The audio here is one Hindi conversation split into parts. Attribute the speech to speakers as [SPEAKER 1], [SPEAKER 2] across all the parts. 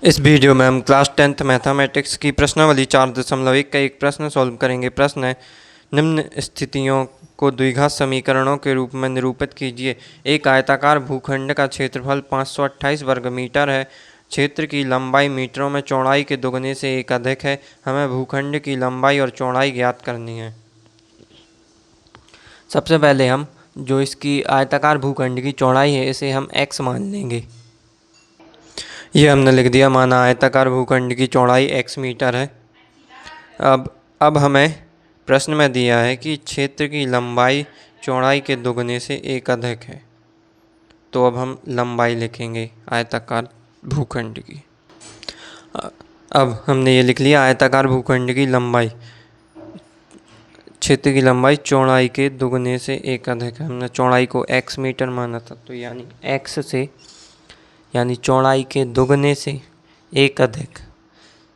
[SPEAKER 1] इस वीडियो में हम क्लास 10th मैथमेटिक्स की प्रश्नावली 4.1 का एक प्रश्न सॉल्व करेंगे। प्रश्न है, निम्न स्थितियों को द्विघात समीकरणों के रूप में निरूपित कीजिए। एक आयताकार भूखंड का क्षेत्रफल 528 वर्ग मीटर है। क्षेत्र की लंबाई मीटरों में चौड़ाई के दोगुने से एक अधिक है। हमें भूखंड की लंबाई और चौड़ाई ज्ञात करनी है। सबसे पहले हम जो इसकी आयताकार भूखंड की चौड़ाई है इसे हम x मान लेंगे। ये हमने लिख दिया, माना आयताकार भूखंड की चौड़ाई x मीटर है। अब हमें प्रश्न में दिया है कि क्षेत्र की लंबाई चौड़ाई के दोगुने से एक अधिक है। तो अब हम लंबाई लिखेंगे आयताकार भूखंड की। अब हमने ये लिख लिया, आयताकार भूखंड की लंबाई, क्षेत्र की लंबाई चौड़ाई के दोगुने से एक अधिक है। हमने चौड़ाई को x मीटर माना था, तो यानी चौड़ाई के दोगुने से एक अधिक,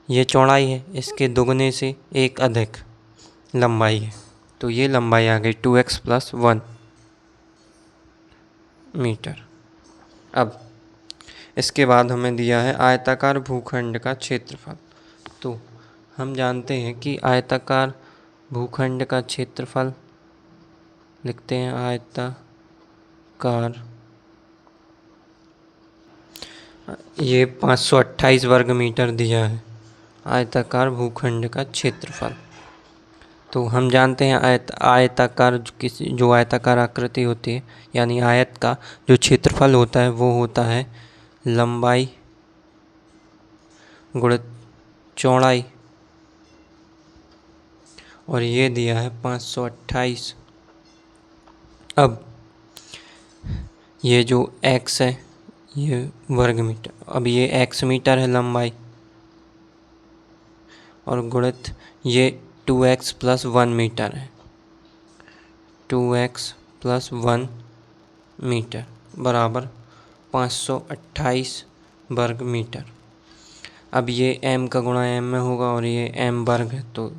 [SPEAKER 1] ये चौड़ाई है, इसके दोगुने से एक अधिक लंबाई है। तो ये लंबाई आ गई 2x + 1 मीटर। अब इसके बाद हमें दिया है आयताकार भूखंड का क्षेत्रफल। तो हम जानते हैं कि आयताकार भूखंड का क्षेत्रफल लिखते हैं, आयताकार, ये 528 वर्ग मीटर दिया है आयताकार भूखंड का क्षेत्रफल। तो हम जानते हैं आयताकार जो आयताकार आकृति होती है, यानी आयत का जो क्षेत्रफल होता है वो होता है लंबाई गुणित चौड़ाई, और ये दिया है 528। अब ये जो x है ये वर्ग मीटर, अब ये x मीटर है लंबाई, और गुणित ये 2x + 1 मीटर है। 2x + 1 मीटर बराबर 528 वर्ग मीटर। अब ये m का गुणा m में होगा और ये m वर्ग है, तो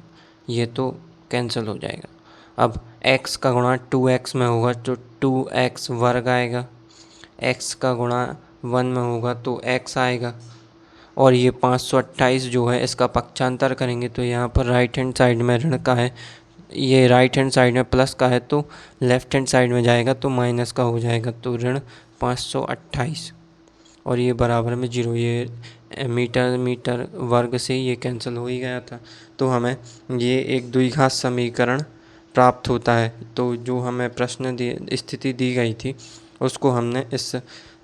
[SPEAKER 1] ये तो कैंसिल हो जाएगा। अब x का गुणा 2x में होगा तो 2x वर्ग आएगा, x का गुणा 1 में होगा तो x आएगा, और ये 528 जो है इसका पक्षांतर करेंगे तो यहाँ पर राइट हैंड साइड में ऋण का है, ये राइट हैंड साइड में प्लस का है, तो लेफ्ट हैंड साइड में जाएगा तो माइनस का हो जाएगा। तो ऋण 528 और ये बराबर में 0, ये मीटर वर्ग से ये कैंसिल हो ही गया था। तो हमें ये एक द्विघात समीकरण प्राप्त होता है। तो जो हमें प्रश्न स्थिति दी गई थी उसको हमने इस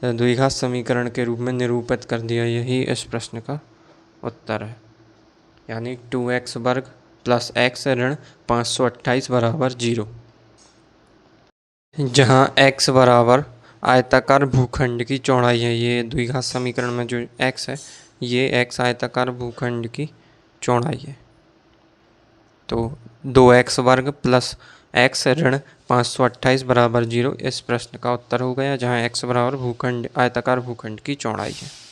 [SPEAKER 1] द्विघात समीकरण के रूप में निरूपित कर दिया। यही इस प्रश्न का उत्तर है, यानी 2x वर्ग + x ऋण 528 बराबर 0। जहाँ x बराबर आयताकार भूखंड की चौड़ाई है, ये द्विघात समीकरण में जो x है ये x आयताकार भूखंड की चौड़ाई है। तो 2x वर्ग + x ऋण 528 बराबर 0 इस प्रश्न का उत्तर हो गया, जहाँ x बराबर आयताकार भूखंड की चौड़ाई है।